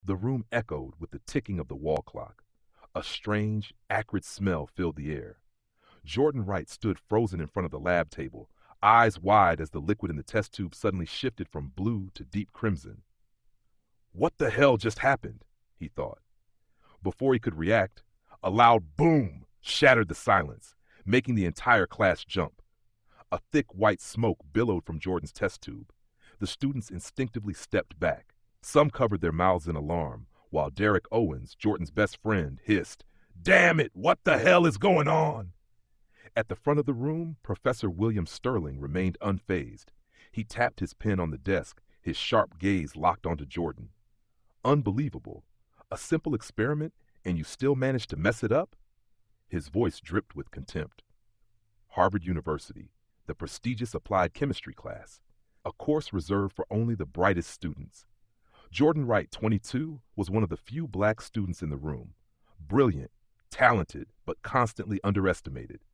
The room echoed with the ticking of the wall clock. A strange, acrid smell filled the air. Jordan Wright stood frozen in front of the lab table, eyes wide as the liquid in the test tube suddenly shifted from blue to deep crimson. What the hell just happened? He thought. Before he could react, a loud boom shattered the silence, making the entire class jump. A thick white smoke billowed from Jordan's test tube. The students instinctively stepped back. Some covered their mouths in alarm, while Derek Owens, Jordan's best friend, hissed, "Damn it, what the hell is going on?" At the front of the room, Professor William Sterling remained unfazed. He tapped his pen on the desk, his sharp gaze locked onto Jordan. Unbelievable. A simple experiment, and you still managed to mess it up? His voice dripped with contempt. Harvard University, the prestigious applied chemistry class, a course reserved for only the brightest students. Jordan Wright, 22, was one of the few black students in the room. Brilliant, talented, but constantly underestimated.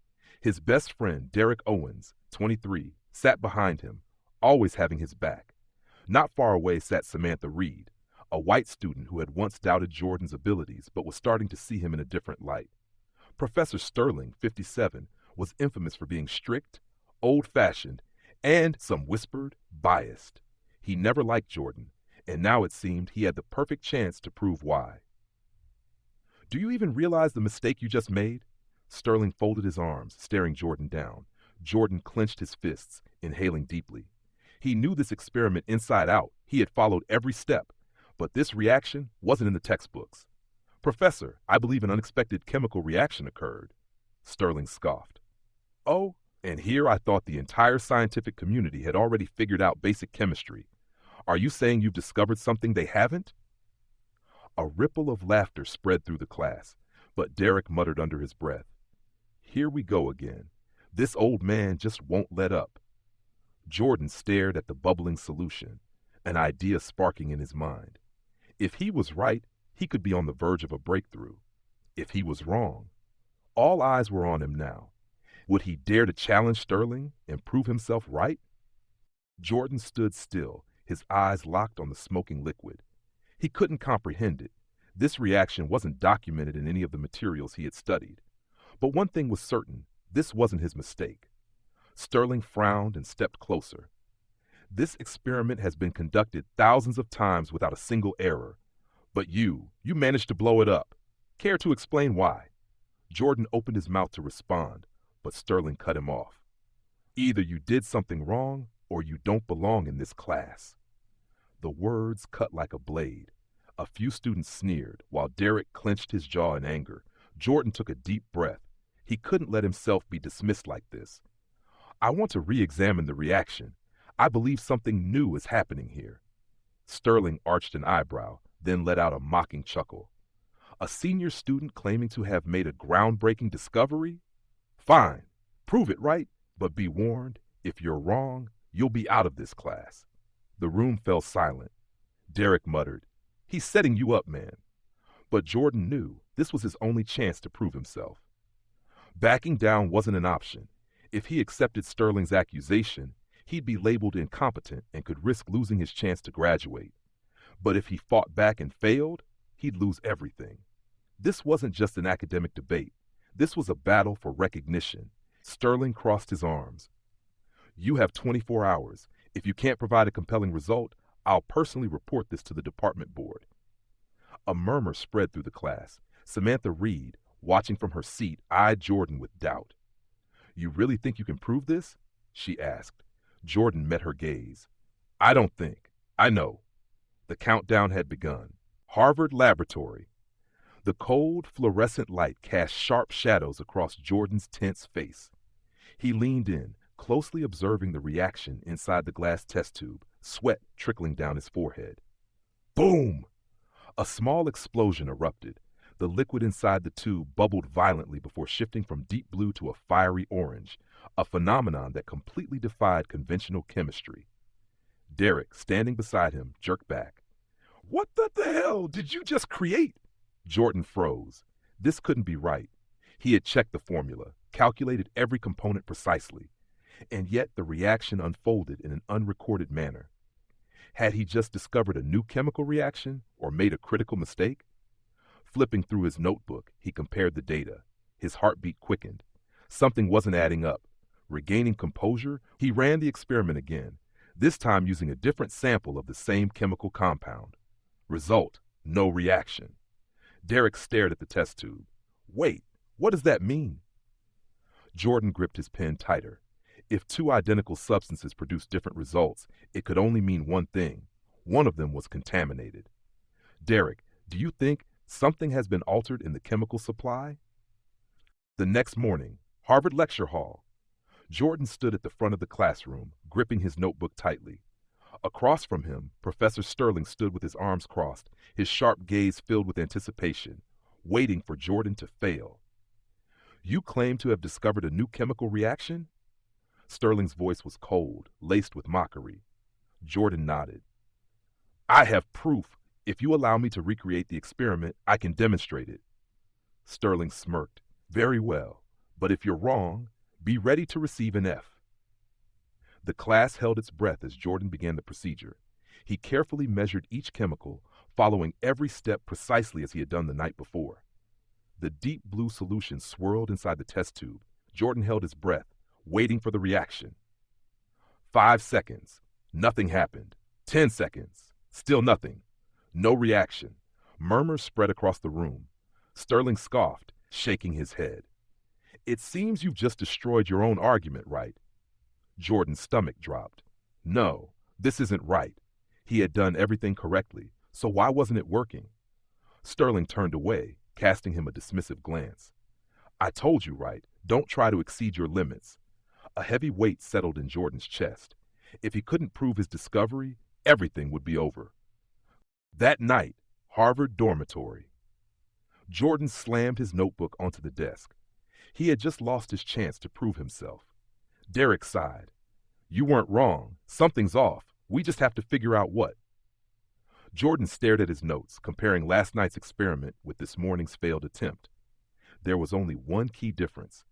His best friend, Derek Owens, 23, sat behind him, always having his back. Not far away sat Samantha Reed, a white student who had once doubted Jordan's abilities but was starting to see him in a different light. Professor Sterling, 57, was infamous for being strict, old-fashioned, and, some whispered, biased. He never liked Jordan, and now it seemed he had the perfect chance to prove why. "Do you even realize the mistake you just made?" Sterling folded his arms, staring Jordan down. Jordan clenched his fists, inhaling deeply. He knew this experiment inside out. He had followed every step. But this reaction wasn't in the textbooks. "Professor, I believe an unexpected chemical reaction occurred." Sterling scoffed. "Oh, and here I thought the entire scientific community had already figured out basic chemistry. Are you saying you've discovered something they haven't?" A ripple of laughter spread through the class, but Derek muttered under his breath, "Here we go again. This old man just won't let up." Jordan stared at the bubbling solution, an idea sparking in his mind. If he was right, he could be on the verge of a breakthrough. If he was wrong, all eyes were on him now. Would he dare to challenge Sterling and prove himself right? Jordan stood still, his eyes locked on the smoking liquid. He couldn't comprehend it. This reaction wasn't documented in any of the materials he had studied. But one thing was certain, this wasn't his mistake. Sterling frowned and stepped closer. "This experiment has been conducted thousands of times without a single error. But you managed to blow it up. Care to explain why?" Jordan opened his mouth to respond, but Sterling cut him off. "Either you did something wrong, or you don't belong in this class." The words cut like a blade. A few students sneered, while Derek clenched his jaw in anger. Jordan took a deep breath. He couldn't let himself be dismissed like this. "I want to re-examine the reaction. I believe something new is happening here." Sterling arched an eyebrow, then let out a mocking chuckle. "A senior student claiming to have made a groundbreaking discovery? Fine, prove it right, but be warned, if you're wrong, you'll be out of this class." The room fell silent. Derek muttered, "He's setting you up, man." But Jordan knew this was his only chance to prove himself. Backing down wasn't an option. If he accepted Sterling's accusation, he'd be labeled incompetent and could risk losing his chance to graduate. But if he fought back and failed, he'd lose everything. This wasn't just an academic debate. This was a battle for recognition. Sterling crossed his arms. "You have 24 hours. If you can't provide a compelling result, I'll personally report this to the department board." A murmur spread through the class. Samantha Reed, watching from her seat, eyed Jordan with doubt. "You really think you can prove this?" she asked. Jordan met her gaze. "I don't think. I know." The countdown had begun. Harvard Laboratory. The cold, fluorescent light cast sharp shadows across Jordan's tense face. He leaned in, closely observing the reaction inside the glass test tube, sweat trickling down his forehead. Boom! A small explosion erupted. The liquid inside the tube bubbled violently before shifting from deep blue to a fiery orange, a phenomenon that completely defied conventional chemistry. Derek, standing beside him, jerked back. "What the hell did you just create?" Jordan froze. This couldn't be right. He had checked the formula, calculated every component precisely, and yet the reaction unfolded in an unrecorded manner. Had he just discovered a new chemical reaction or made a critical mistake? Flipping through his notebook, he compared the data. His heartbeat quickened. Something wasn't adding up. Regaining composure, he ran the experiment again, this time using a different sample of the same chemical compound. Result: no reaction. Derek stared at the test tube. Wait, what does that mean? Jordan gripped his pen tighter. If two identical substances produced different results, it could only mean one thing. One of them was contaminated. Derek, do you think something has been altered in the chemical supply? The next morning, Harvard Lecture Hall. Jordan stood at the front of the classroom, gripping his notebook tightly. Across from him, Professor Sterling stood with his arms crossed, his sharp gaze filled with anticipation, waiting for Jordan to fail. You claim to have discovered a new chemical reaction? Sterling's voice was cold, laced with mockery. Jordan nodded. I have proof. If you allow me to recreate the experiment, I can demonstrate it. Sterling smirked. Very well, but if you're wrong, be ready to receive an F. The class held its breath as Jordan began the procedure. He carefully measured each chemical, following every step precisely as he had done the night before. The deep blue solution swirled inside the test tube. Jordan held his breath, waiting for the reaction. 5 seconds. Nothing happened. 10 seconds. Still nothing. No reaction. Murmurs spread across the room. Sterling scoffed, shaking his head. It seems you've just destroyed your own argument, right? Jordan's stomach dropped. No, this isn't right. He had done everything correctly, so why wasn't it working? Sterling turned away, casting him a dismissive glance. I told you right. Don't try to exceed your limits. A heavy weight settled in Jordan's chest. If he couldn't prove his discovery, everything would be over. That night, Harvard dormitory. Jordan slammed his notebook onto the desk. He had just lost his chance to prove himself. Derek sighed. You weren't wrong. Something's off. We just have to figure out what. Jordan stared at his notes, comparing last night's experiment with this morning's failed attempt. There was only one key difference.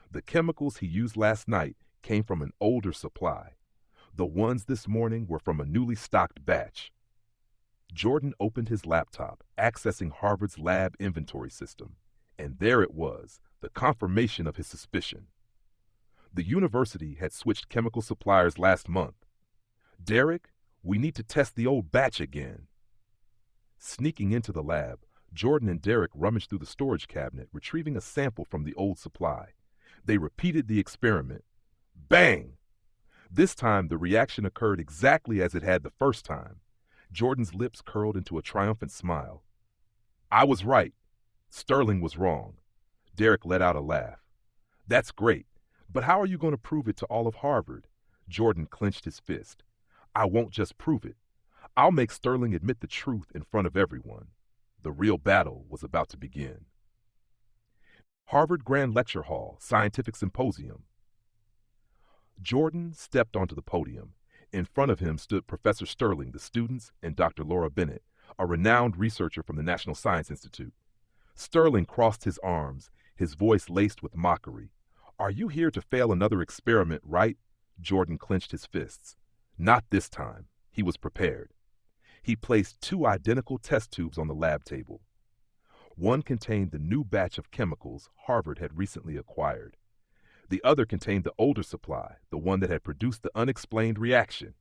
The chemicals he used last night came from an older supply. The ones this morning were from a newly stocked batch. Jordan opened his laptop, accessing Harvard's lab inventory system, and there it was, the confirmation of his suspicion. The university had switched chemical suppliers last month. Derek, we need to test the old batch again. Sneaking into the lab, Jordan and Derek rummaged through the storage cabinet, retrieving a sample from the old supply. They repeated the experiment. Bang! This time, the reaction occurred exactly as it had the first time. Jordan's lips curled into a triumphant smile. I was right. Sterling was wrong. Derek let out a laugh. That's great, but how are you going to prove it to all of Harvard? Jordan clenched his fist. I won't just prove it. I'll make Sterling admit the truth in front of everyone. The real battle was about to begin. Harvard Grand Lecture Hall, Scientific Symposium. Jordan stepped onto the podium. In front of him stood Professor Sterling, the students, and Dr. Laura Bennett, a renowned researcher from the National Science Institute. Sterling crossed his arms, his voice laced with mockery. Are you here to fail another experiment, right? Jordan clenched his fists. Not this time. He was prepared. He placed 2 identical test tubes on the lab table. One contained the new batch of chemicals Harvard had recently acquired. The other contained the older supply, the one that had produced the unexplained reaction.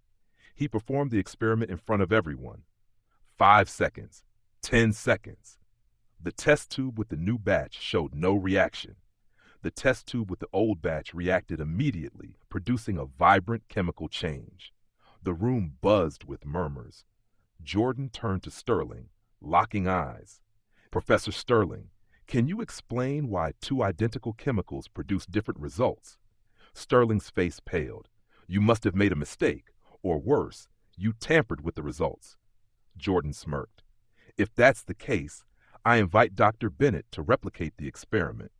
He performed the experiment in front of everyone. 5 seconds. 10 seconds. The test tube with the new batch showed no reaction. The test tube with the old batch reacted immediately, producing a vibrant chemical change. The room buzzed with murmurs. Jordan turned to Sterling, locking eyes. Professor Sterling, can you explain why 2 identical chemicals produce different results? Sterling's face paled. You must have made a mistake, or worse, you tampered with the results. Jordan smirked. If that's the case, I invite Dr. Bennett to replicate the experiment.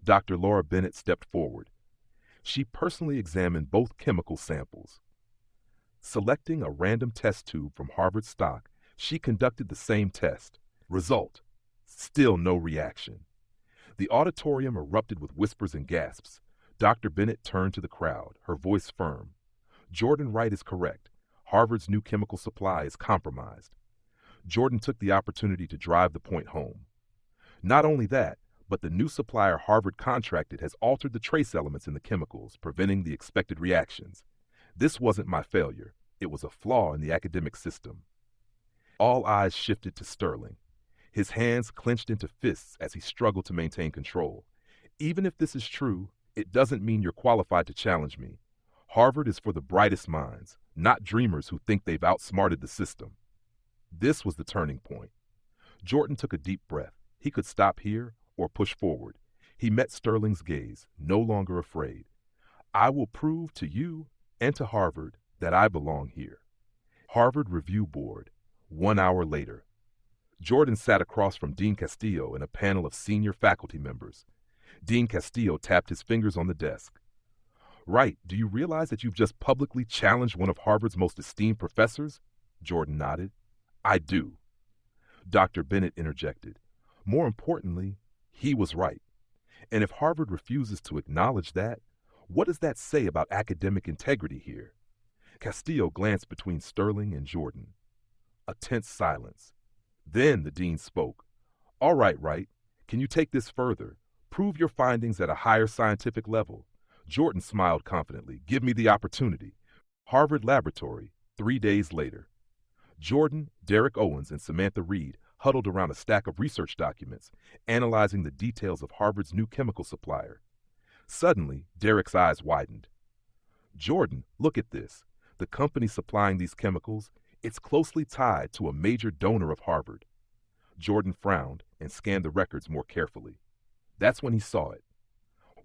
Dr. Laura Bennett stepped forward. She personally examined both chemical samples. Selecting a random test tube from Harvard stock, she conducted the same test. Result: still no reaction. The auditorium erupted with whispers and gasps. Dr. Bennett turned to the crowd, her voice firm. Jordan Wright is correct. Harvard's new chemical supply is compromised. Jordan took the opportunity to drive the point home. Not only that, but the new supplier Harvard contracted has altered the trace elements in the chemicals, preventing the expected reactions. This wasn't my failure. It was a flaw in the academic system. All eyes shifted to Sterling. His hands clenched into fists as he struggled to maintain control. Even if this is true, it doesn't mean you're qualified to challenge me. Harvard is for the brightest minds, not dreamers who think they've outsmarted the system. This was the turning point. Jordan took a deep breath. He could stop here or push forward. He met Sterling's gaze, no longer afraid. I will prove to you and to Harvard that I belong here. Harvard Review Board, 1 hour later. Jordan sat across from Dean Castillo and a panel of senior faculty members. Dean Castillo tapped his fingers on the desk. Right, do you realize that you've just publicly challenged one of Harvard's most esteemed professors? Jordan nodded. I do. Dr. Bennett interjected. More importantly, he was right. And if Harvard refuses to acknowledge that, what does that say about academic integrity here? Castillo glanced between Sterling and Jordan. A tense silence. Then the dean spoke. All right, Wright. Can you take this further? Prove your findings at a higher scientific level. Jordan smiled confidently. Give me the opportunity. Harvard Laboratory, 3 days later. Jordan, Derek Owens, and Samantha Reed huddled around a stack of research documents, analyzing the details of Harvard's new chemical supplier. Suddenly, Derek's eyes widened. Jordan, look at this. The company supplying these chemicals, it's closely tied to a major donor of Harvard. Jordan frowned and scanned the records more carefully. That's when he saw it.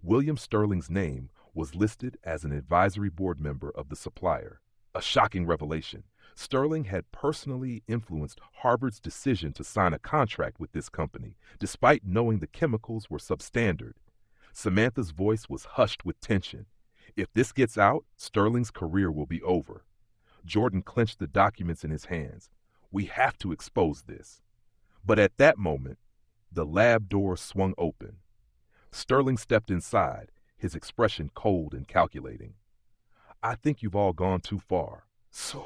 William Sterling's name was listed as an advisory board member of the supplier. A shocking revelation. Sterling had personally influenced Harvard's decision to sign a contract with this company, despite knowing the chemicals were substandard. Samantha's voice was hushed with tension. If this gets out, Sterling's career will be over. Jordan clenched the documents in his hands. We have to expose this. But at that moment, the lab door swung open. Sterling stepped inside, his expression cold and calculating. I think you've all gone too far. So.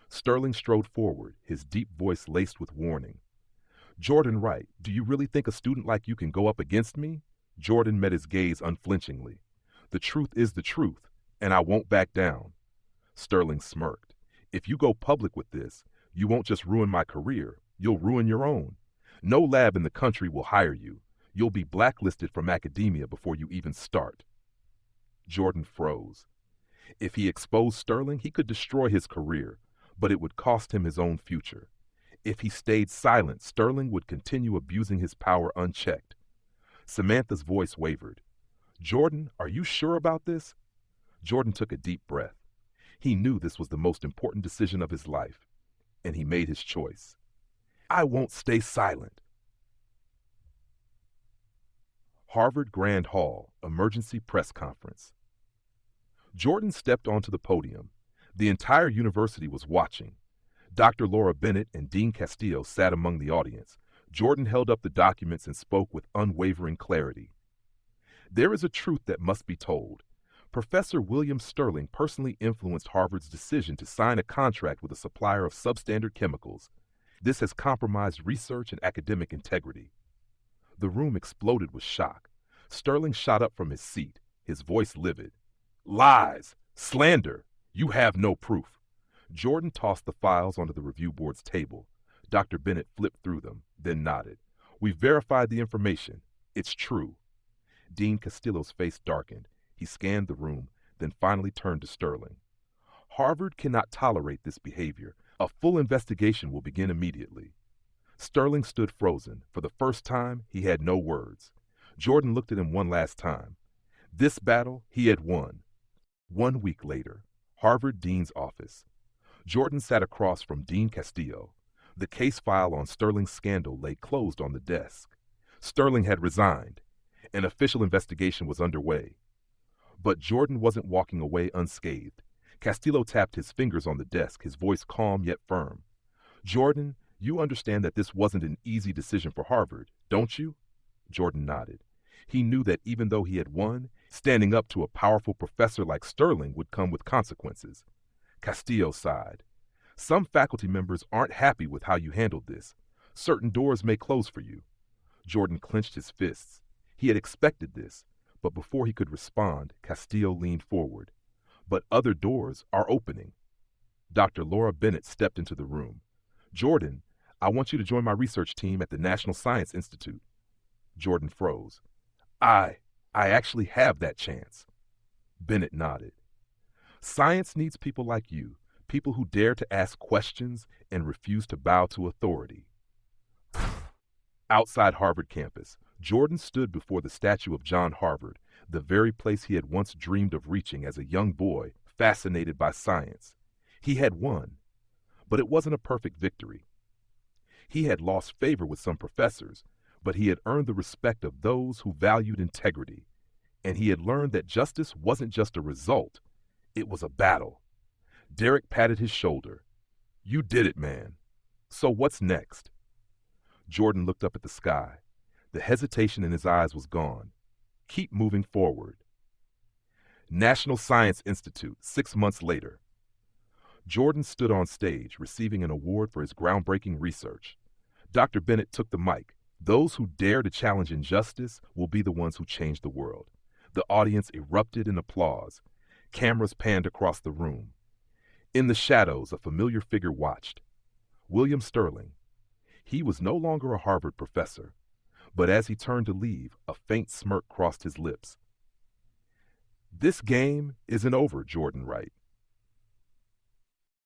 Sterling strode forward, his deep voice laced with warning. Jordan Wright, do you really think a student like you can go up against me? Jordan met his gaze unflinchingly. The truth is the truth, and I won't back down. Sterling smirked. If you go public with this, you won't just ruin my career, you'll ruin your own. No lab in the country will hire you. You'll be blacklisted from academia before you even start. Jordan froze. If he exposed Sterling, he could destroy his career, but it would cost him his own future. If he stayed silent, Sterling would continue abusing his power unchecked. Samantha's voice wavered. Jordan, are you sure about this? Jordan took a deep breath. He knew this was the most important decision of his life, and he made his choice. I won't stay silent. Harvard Grand Hall, emergency press conference. Jordan stepped onto the podium. The entire university was watching. Dr. Laura Bennett and Dean Castillo sat among the audience. Jordan held up the documents and spoke with unwavering clarity. There is a truth that must be told. Professor William Sterling personally influenced Harvard's decision to sign a contract with a supplier of substandard chemicals. This has compromised research and academic integrity. The room exploded with shock. Sterling shot up from his seat, his voice livid. Lies! Slander! You have no proof. Jordan tossed the files onto the review board's table. Dr. Bennett flipped through them, then nodded. We've verified the information. It's true. Dean Castillo's face darkened. He scanned the room, then finally turned to Sterling. Harvard cannot tolerate this behavior. A full investigation will begin immediately. Sterling stood frozen. For the first time, he had no words. Jordan looked at him one last time. This battle he had won. 1 week later, Harvard Dean's office. Jordan sat across from Dean Castillo. The case file on Sterling's scandal lay closed on the desk. Sterling had resigned. An official investigation was underway. But Jordan wasn't walking away unscathed. Castillo tapped his fingers on the desk, his voice calm yet firm. Jordan, you understand that this wasn't an easy decision for Harvard, don't you? Jordan nodded. He knew that even though he had won, standing up to a powerful professor like Sterling would come with consequences. Castillo sighed. Some faculty members aren't happy with how you handled this. Certain doors may close for you. Jordan clenched his fists. He had expected this, but before he could respond, Castillo leaned forward. But other doors are opening. Dr. Laura Bennett stepped into the room. Jordan, I want you to join my research team at the National Science Institute. Jordan froze. I actually have that chance. Bennett nodded. Science needs people like you, people who dare to ask questions and refuse to bow to authority. Outside Harvard campus, Jordan stood before the statue of John Harvard, the very place he had once dreamed of reaching as a young boy, fascinated by science. He had won, but it wasn't a perfect victory. He had lost favor with some professors, but he had earned the respect of those who valued integrity. And he had learned that justice wasn't just a result, it was a battle. Derek patted his shoulder. You did it, man. So what's next? Jordan looked up at the sky. The hesitation in his eyes was gone. Keep moving forward. National Science Institute, 6 months later. Jordan stood on stage, receiving an award for his groundbreaking research. Dr. Bennett took the mic. Those who dare to challenge injustice will be the ones who change the world. The audience erupted in applause. Cameras panned across the room. In the shadows, a familiar figure watched. William Sterling. He was no longer a Harvard professor, but as he turned to leave, a faint smirk crossed his lips. This game isn't over, Jordan Wright.